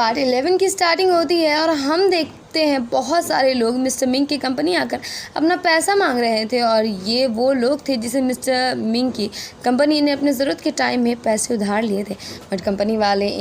Part 11 की starting होती है और हम देखते हैं बहुत सारे लोग मिस्टर मिंग की कंपनी आकर अपना पैसा मांग रहे थे और ये वो लोग थे जिसे मिस्टर मिंग की कंपनी ने अपने ज़रूरत के टाइम में पैसे उधार लिए थे, बट कंपनी वाले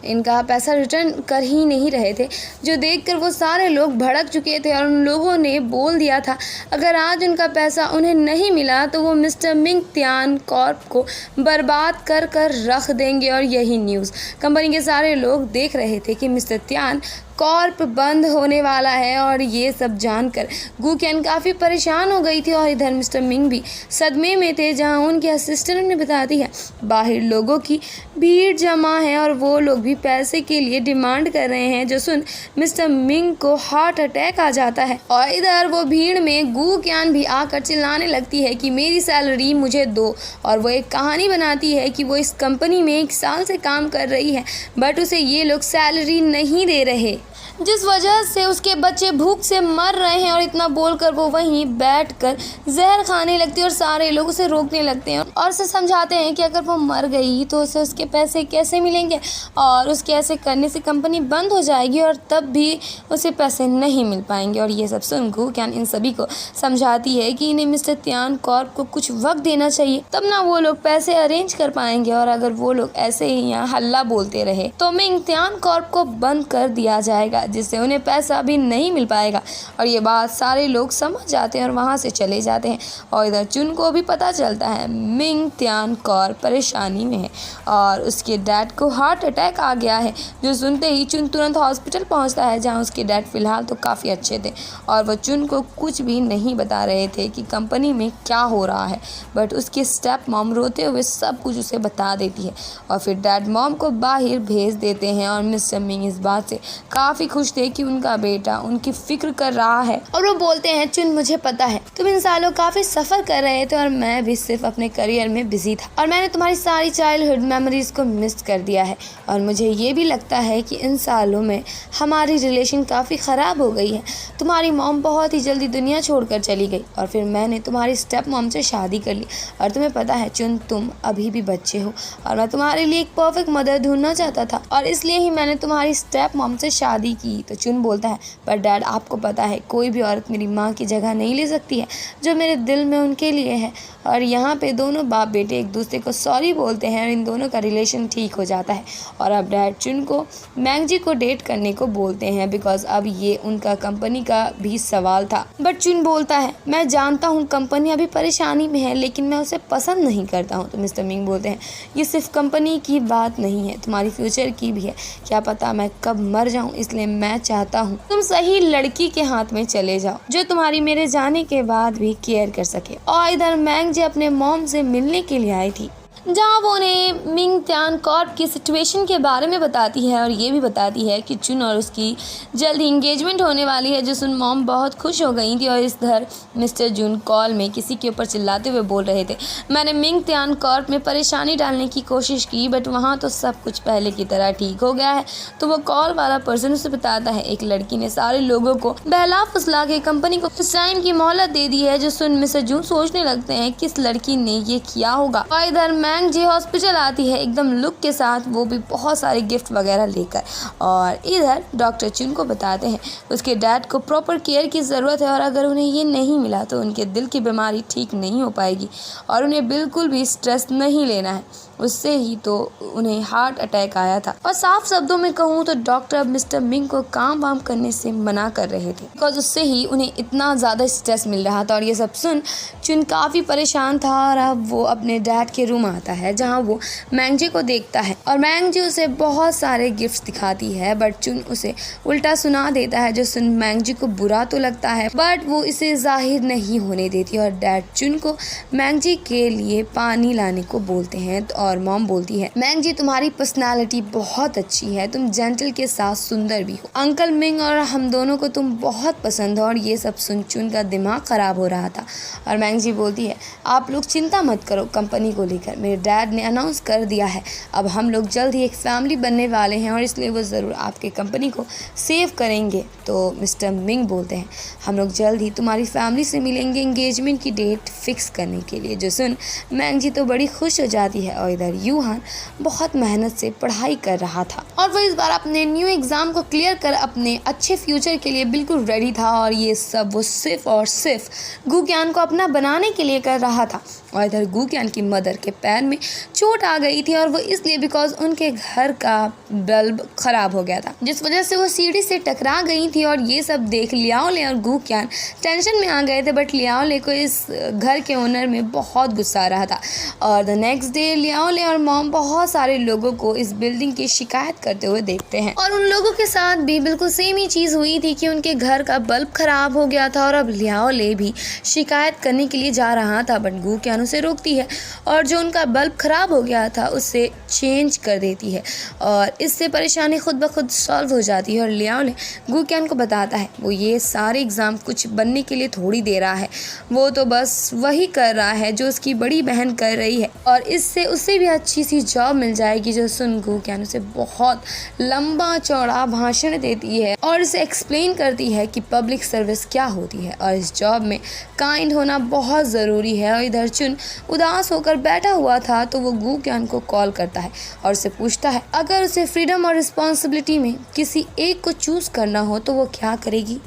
इनका पैसा रिटर्न कर ही नहीं रहे थे, जो देखकर वो सारे लोग भड़क चुके थे और उन लोगों ने बोल दिया था अगर आज उनका पैसा उन्हें नहीं मिला तो वो मिस्टर मिंग त्यान कॉर्प को बर्बाद कर कर रख देंगे। और यही न्यूज़ कंपनी के सारे लोग देख रहे थे कि मिस्टर त्यान कॉर्प बंद होने वाला है और ये सब जानकर गू कैन काफ़ी परेशान हो गई थी और इधर मिस्टर मिंग भी सदमे में थे, जहां उनके असिस्टेंट ने बता दी है बाहर लोगों की भीड़ जमा है और वो लोग भी पैसे के लिए डिमांड कर रहे हैं, जो सुन मिस्टर मिंग को हार्ट अटैक आ जाता है। और इधर वो भीड़ में गू कैन भी आकर चिल्लाने लगती है कि मेरी सैलरी मुझे दो, और वो एक कहानी बनाती है कि वो इस कंपनी में 1 साल से काम कर रही है बट उसे ये लोग सैलरी नहीं दे रहे, जिस वजह से उसके बच्चे भूख से मर रहे हैं। और इतना बोलकर वो वहीं बैठकर जहर खाने लगती है और सारे लोग उसे रोकने लगते हैं और उसे समझाते हैं कि अगर वो मर गई तो उसे उसके पैसे कैसे मिलेंगे और उसके ऐसे करने से कंपनी बंद हो जाएगी और तब भी उसे पैसे नहीं मिल पाएंगे। और ये सब सुन गू कैन इन सभी को समझाती है कि इन्हें मिस्टर त्यान कॉर्प को कुछ वक्त देना चाहिए, तब ना वो लोग पैसे अरेंज कर पाएंगे, और अगर वो लोग ऐसे ही यहाँ हल्ला बोलते रहे तो मिंग त्यान कॉर्प को बंद कर दिया जाएगा, जिससे उन्हें पैसा भी नहीं मिल पाएगा। और ये बात सारे लोग समझ जाते हैं और वहाँ से चले जाते हैं। और इधर चुन को भी पता चलता है मिंग त्यान कौर परेशानी में है और उसके डैड को हार्ट अटैक आ गया है, जो सुनते ही चुन तुरंत हॉस्पिटल पहुँचता है, जहाँ उसके डैड फिलहाल तो काफ़ी अच्छे थे और वह चुन को कुछ भी नहीं बता रहे थे कि कंपनी में क्या हो रहा है, बट उसकी स्टेप मॉम रोते हुए सब कुछ उसे बता देती है। और फिर डैड मॉम को बाहर भेज देते हैं और मिस्टर मिंग इस बात से काफ़ी खुश थे कि उनका बेटा उनकी फिक्र कर रहा है। और वो बोलते हैं चुन मुझे पता है तुम इन सालों काफ़ी सफ़र कर रहे थे और मैं भी सिर्फ अपने करियर में बिजी था और मैंने तुम्हारी सारी चाइल्डहुड मेमोरीज को मिस कर दिया है, और मुझे ये भी लगता है कि इन सालों में हमारी रिलेशन काफ़ी ख़राब हो गई है। तुम्हारी मॉम बहुत ही जल्दी दुनिया छोड़कर चली गई और फिर मैंने तुम्हारी स्टेप मॉम से शादी कर ली, और तुम्हें पता है चुन तुम अभी भी बच्चे हो और मैं तुम्हारे लिए एक परफेक्ट मदर ढूंढना चाहता था और इसलिए ही मैंने तुम्हारी स्टेप मॉम से शादी की। तो चुन बोलता है पर डैड आपको पता है कोई भी औरत मेरी माँ की जगह नहीं ले सकती है जो मेरे दिल में उनके लिए है। और यहाँ पे दोनों बाप बेटे एक दूसरे को सॉरी बोलते हैं और इन दोनों का रिलेशन ठीक हो जाता है। और अब डैड चुन को मैंगजी को डेट करने को बोलते हैं बिकॉज अब ये उनका कंपनी का भी सवाल था। बट चुन बोलता है मैं जानता हूँ कंपनी अभी परेशानी में है लेकिन मैं उसे पसंद नहीं करता हूँ। तो मिस्टर मिंग बोलते हैं ये सिर्फ कंपनी की बात नहीं है, तुम्हारी फ्यूचर की भी है, क्या पता मैं कब मर जाऊँ, इसलिए मैं चाहता हूँ तुम सही लड़की के हाथ में चले जाओ जो तुम्हारी मेरे जाने के बाद भी केयर कर सके। और इधर मैंगजी अपने मॉम से मिलने के लिए आई थी, जहाँ वो उन्हें मिंग त्यान कॉर्प की सिचुएशन के बारे में बताती है और ये भी बताती है कि चुन और उसकी जल्द ही इंगेजमेंट होने वाली है, जो सुन मॉम बहुत खुश हो गई थी। और इधर मिस्टर जून कॉल में किसी के ऊपर चिल्लाते हुए बोल रहे थे मैंने मिंग त्यान कॉर्प में परेशानी डालने की कोशिश की बट वहाँ तो सब कुछ पहले की तरह ठीक हो गया है। तो वो कॉल वाला पर्सन उसे बताता है एक लड़की ने सारे लोगों को बहला फुसला के कंपनी को कुछ टाइम की मोहलत दे दी है, जो सुन मिस्टर जून सोचने लगते हैं किस लड़की ने ये किया होगा। और इधर मैंगजी हॉस्पिटल आती है एकदम लुक के साथ, वो भी बहुत सारे गिफ्ट वगैरह लेकर। और इधर डॉक्टर चुन को बताते हैं उसके डैड को प्रॉपर केयर की ज़रूरत है और अगर उन्हें ये नहीं मिला तो उनके दिल की बीमारी ठीक नहीं हो पाएगी और उन्हें बिल्कुल भी स्ट्रेस नहीं लेना है, उससे ही तो उन्हें हार्ट अटैक आया था। और साफ शब्दों में कहूँ तो डॉक्टर अब मिस्टर मिंग को काम वाम करने से मना कर रहे थे बिकॉज उससे ही उन्हें इतना ज़्यादा स्ट्रेस मिल रहा था। और ये सब सुन चुन काफ़ी परेशान था और अब वो अपने डैड के रूम आता है जहाँ वो मैंगजी को देखता है और मैंगजी उसे बहुत सारे गिफ्ट्स दिखाती है बट चुन उसे उल्टा सुना देता है, जो सुन मैंगजी को बुरा तो लगता है बट वो इसे जाहिर नहीं होने देती। और डैड चुन को मैंगजी के लिए पानी लाने को बोलते हैं और मॉम बोलती है मैंगजी तुम्हारी पर्सनालिटी बहुत अच्छी है, तुम जेंटल के साथ सुंदर भी हो, अंकल मिंग और हम दोनों को तुम बहुत पसंद हो। और ये सब सुन चुन का दिमाग खराब हो रहा था और मैंगजी बोलती है आप लोग चिंता मत करो कंपनी को लेकर, मेरे डैड ने अनाउंस कर दिया है अब हम लोग जल्द ही एक फैमिली बनने वाले हैं और इसलिए वो ज़रूर आपके कंपनी को सेव करेंगे। तो मिस्टर मिंग बोलते हैं हम लोग जल्द ही तुम्हारी फैमिली से मिलेंगे एंगेजमेंट की डेट फिक्स करने के लिए, जो सुन मैंगजी तो बड़ी खुश हो जाती है। और इधर यूहान बहुत मेहनत से पढ़ाई कर रहा था और वो इस बार अपने न्यू एग्ज़ाम को क्लियर कर अपने अच्छे फ्यूचर के लिए बिल्कुल रेडी था और ये सब वो सिर्फ और सिर्फ गुक्यान को अपना बनाने के लिए कर रहा था। और इधर गुक्यान की मदर के पैर में चोट आ गई थी और वो इसलिए बिकॉज उनके घर का बल्ब ख़राब हो गया था, जिस वजह से वो सीढ़ी से टकरा गई थी। और ये सब देख लियाओले और गुक्यान टेंशन में आ गए थे, बट लियाओले को इस घर के ओनर में बहुत गुस्सा आ रहा था। और द नेक्स्ट डे लियाओले और मॉम बहुत सारे लोगों को इस बिल्डिंग की शिकायत करते हुए देखते हैं और उन लोगों के साथ भी बिल्कुल सेम ही चीज़ हुई थी कि उनके घर का बल्ब ख़राब हो गया था और अब लियाओले भी शिकायत करने के लिए जा रहा था, बट गुक्यान उसे रोकती है और जो उनका बल्ब ख़राब हो गया था उसे चेंज कर देती है और इससे परेशानी खुद ब खुद सॉल्व हो जाती है। और लियाओले गुक्यान को बताता है वो ये सारे एग्ज़ाम कुछ बनने के लिए थोड़ी दे रहा है, वो तो बस वही कर रहा है जो उसकी बड़ी बहन कर रही है और इससे उससे भी अच्छी सी जॉब मिल जाएगी। जो सुन गुक्यान उसे बहुत लंबा चौड़ा भाषण देती है और उसे एक्सप्लेन करती है कि पब्लिक सर्विस क्या होती है और इस जॉब में काइंड होना बहुत ज़रूरी है। और इधर चुन उदास होकर बैठा हुआ था तो वो गुक्यान को कॉल करता है और उसे पूछता है अगर उसे फ्रीडम और रिस्पॉन्सिबिलिटी में किसी एक को चूज़ करना हो तो वो क्या करेगी।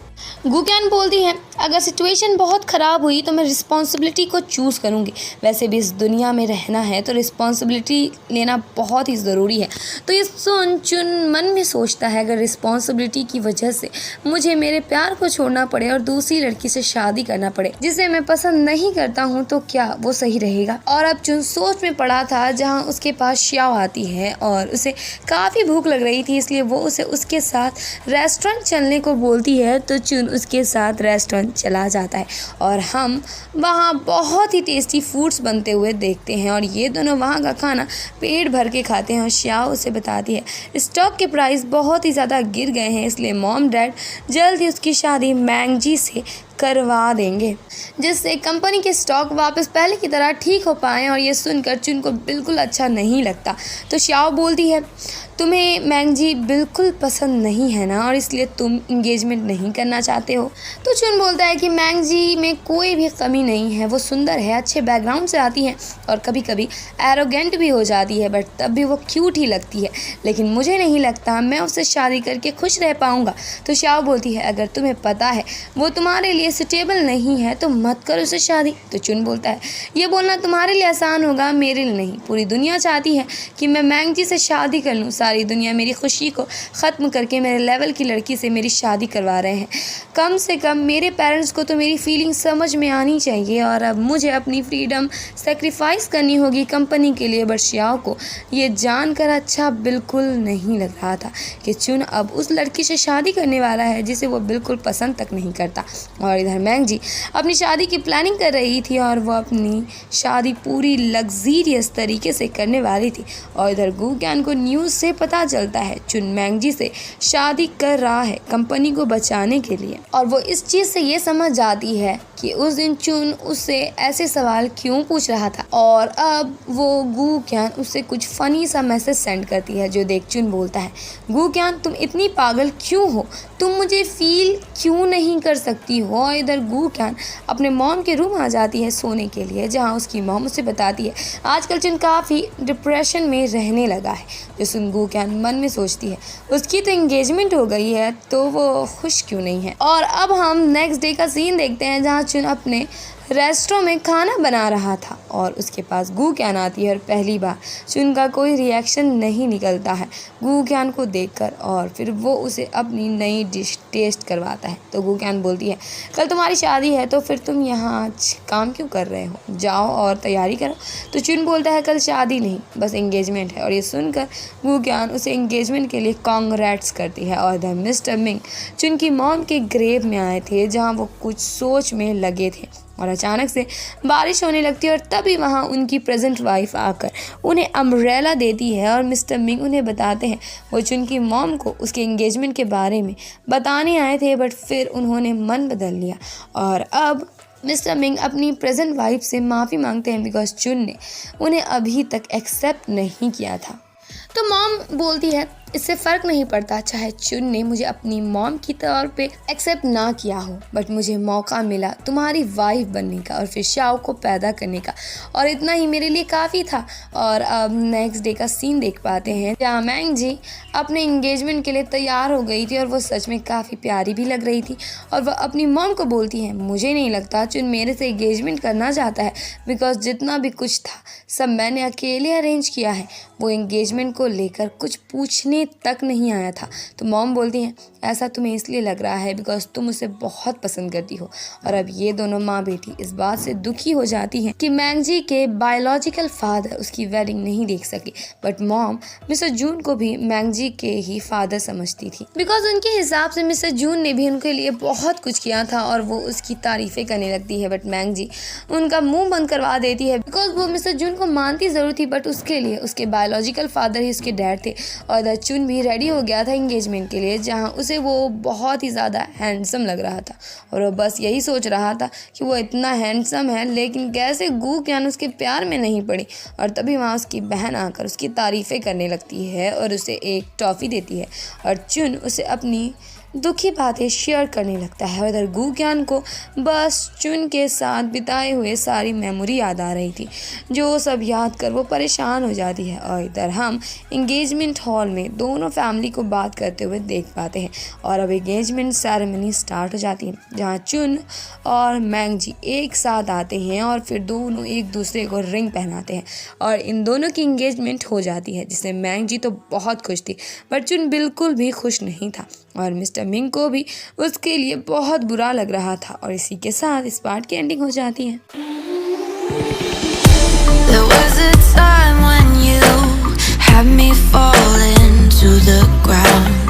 गुक्यान बोलती है अगर सिचुएशन बहुत ख़राब हुई तो मैं रिस्पॉन्सिबिलिटी को चूज़ करूँगी, वैसे भी इस दुनिया में रहना है तो रिस्पॉन्सिबिलिटी लेना बहुत ही ज़रूरी है। तो ये सुन चुन मन में सोचता है अगर रिस्पॉन्सिबिलिटी की वजह से मुझे मेरे प्यार को छोड़ना पड़े और दूसरी लड़की से शादी करना पड़े जिसे मैं पसंद नहीं करता हूँ तो क्या वो सही रहेगा। और अब चुन सोच में पड़ा था जहाँ उसके पास श्याओ आती है और उसे काफ़ी भूख लग रही थी, इसलिए वो उसे उसके साथ रेस्टोरेंट चलने को बोलती है तो चुन उसके साथ रेस्टोरेंट चला जाता है और हम वहाँ बहुत ही टेस्टी फूड्स बनते हुए देखते हैं और ये दोनों वहाँ का खाना पेट भर के खाते हैं। और श्याओ उसे बताती है स्टॉक के प्राइस बहुत ही ज़्यादा गिर गए हैं, इसलिए मॉम डैड जल्द ही उसकी शादी मैंगजी से करवा देंगे जिससे कंपनी के स्टॉक वापस पहले की तरह ठीक हो पाएँ। और ये सुनकर चुन को बिल्कुल अच्छा नहीं लगता तो श्याओ बोलती है तुम्हें मैंगजी बिल्कुल पसंद नहीं है ना और इसलिए तुम इंगेजमेंट नहीं करना चाहते हो। तो चुन बोलता है कि मैंगजी में कोई भी कमी नहीं है, वो सुंदर है, अच्छे बैकग्राउंड से आती है और कभी कभी एरोगेंट भी हो जाती है, बट तब भी वो क्यूट ही लगती है, लेकिन मुझे नहीं लगता मैं उससे शादी करके खुश रह पाऊँगा। तो श्याओ बोलती है अगर तुम्हें पता है वो तुम्हारे लिए सुटेबल नहीं है तो मत करो उससे शादी। तो चुन बोलता है ये बोलना तुम्हारे लिए आसान होगा, मेरे लिए नहीं। पूरी दुनिया चाहती है कि मैं मैंगजी से शादी कर लूँ, सारी दुनिया मेरी खुशी को ख़त्म करके मेरे लेवल की लड़की से मेरी शादी करवा रहे हैं। कम से कम मेरे पेरेंट्स को तो मेरी फीलिंग समझ में आनी चाहिए और अब मुझे अपनी फ्रीडम सेक्रीफाइस करनी होगी कंपनी के लिए। बट श्याओ को ये जानकर अच्छा बिल्कुल नहीं लग रहा था कि चुन अब उस लड़की से शादी करने वाला है जिसे वो बिल्कुल पसंद तक नहीं करता। और इधर मैंगजी अपनी शादी की प्लानिंग कर रही थी और वो अपनी शादी पूरी लग्जीरियस तरीके से करने वाली थी। और इधर गुक्यान को न्यूज़ से पता चलता है चुन मैंगजी से शादी कर रहा है कंपनी को बचाने के लिए और वो इस चीज़ से ये समझ जाती है कि उस दिन चुन उससे ऐसे सवाल क्यों पूछ रहा था और अब वो गुक्यान उससे कुछ फ़नी सा मैसेज सेंड करती है जो देख चुन बोलता है गुक्यान तुम इतनी पागल क्यों हो, तुम मुझे फील क्यों नहीं कर सकती हो। और इधर गुक्यान अपने मॉम के रूम आ जाती है सोने के लिए जहाँ उसकी मॉम उसे बताती है आजकल चुन काफ़ी डिप्रेशन में रहने लगा है। जो सुन गुक्यान मन में सोचती है उसकी तो एंगेजमेंट हो गई है तो वो खुश क्यों नहीं है। और अब हम नेक्स्ट डे का सीन देखते हैं जहाँ चुन अपने रेस्टोरेंट में खाना बना रहा था और उसके पास गुक्यान आती है और पहली बार चुन का कोई रिएक्शन नहीं निकलता है गुक्यान को देखकर और फिर वो उसे अपनी नई डिश टेस्ट करवाता है। तो गुक्यान बोलती है कल तुम्हारी शादी है तो फिर तुम यहाँ आज काम क्यों कर रहे हो, जाओ और तैयारी करो। तो चुन बोलता है कल शादी नहीं बस एंगेजमेंट है और ये सुनकर गुक्यान उसे एंगेजमेंट के लिए कांग्रेट्स करती है। और इधर मिस्टर मिंग चुन की मॉम के ग्रेव में आए थे जहाँ वो कुछ सोच में लगे थे और अचानक से बारिश होने लगती है और तभी वहाँ उनकी प्रेजेंट वाइफ आकर उन्हें अम्ब्रेला देती है और मिस्टर मिंग उन्हें बताते हैं वो चुन की मॉम को उसके एंगेजमेंट के बारे में बताने आए थे बट फिर उन्होंने मन बदल लिया। और अब मिस्टर मिंग अपनी प्रेजेंट वाइफ से माफ़ी मांगते हैं बिकॉज चुन ने उन्हें अभी तक एक्सेप्ट नहीं किया था। तो मॉम बोलती है इससे फ़र्क नहीं पड़ता चाहे चुन ने मुझे अपनी मॉम की तौर पे एक्सेप्ट ना किया हो, बट मुझे मौका मिला तुम्हारी वाइफ बनने का और फिर शाओ को पैदा करने का, और इतना ही मेरे लिए काफ़ी था। और अब नेक्स्ट डे का सीन देख पाते हैं जहाँ मैंग जी अपने इंगेजमेंट के लिए तैयार हो गई थी और वो सच में काफ़ी प्यारी भी लग रही थी। और वह अपनी मॉम को बोलती है, मुझे नहीं लगता चुन मेरे से इंगेजमेंट करना चाहता है, बिकॉज जितना भी कुछ था सब मैंने अकेले अरेंज किया है। वो इंगेजमेंट को लेकर कुछ पूछने तक नहीं आया था। तो मॉम बोलती हैं, ऐसा तुम्हें इसलिए लग रहा है बिकॉज तुम उसे बहुत पसंद करती हो। और अब ये दोनों माँ बेटी इस बात से दुखी हो जाती हैं कि मैंग जी के बायोलॉजिकल फादर उसकी वेडिंग नहीं देख सके, बट मॉम मिस्टर जून को भी मैंग जी के ही फादर समझती थी, बिकॉज उनके हिसाब से मिस्टर जून ने भी उनके लिए बहुत कुछ किया था और वो उसकी तारीफें करने लगती है। बट मैंग जी उनका मुंह बंद करवा देती है, बिकॉज वो मिस्टर जून को मानती ज़रूर थी, बट उसके लिए उसके बायोलॉजिकल फादर ही उसके डैड थे। और चुन भी रेडी हो गया था इंगेजमेंट के लिए, जहाँ उसे वो बहुत ही ज़्यादा हैंडसम लग रहा था और वो बस यही सोच रहा था कि वो इतना हैंडसम है, लेकिन कैसे गू क्यान उसके प्यार में नहीं पड़ी। और तभी वहाँ उसकी बहन आकर उसकी तारीफ़ें करने लगती है और उसे एक टॉफ़ी देती है और चुन उसे अपनी दुखी बातें शेयर करने लगता है। उधर गू क्यान को बस चुन के साथ बिताए हुए सारी मेमोरी याद आ रही थी, जो सब याद कर वो परेशान हो जाती है। और इधर हम इंगेजमेंट हॉल में दोनों फैमिली को बात करते हुए देख पाते हैं और अब इंगेजमेंट सेरेमनी स्टार्ट हो जाती है, जहाँ चुन और मैंग जी एक साथ आते हैं और फिर दोनों एक दूसरे को रिंग पहनाते हैं और इन दोनों की इंगेजमेंट हो जाती है, जिससे मैंग जी तो बहुत खुश थी, बट चुन बिल्कुल भी खुश नहीं था और मिस्टर मिंग को भी उसके लिए बहुत बुरा लग रहा था। और इसी के साथ इस पार्ट की एंडिंग हो जाती है। There was a time when you had me falling to the ground.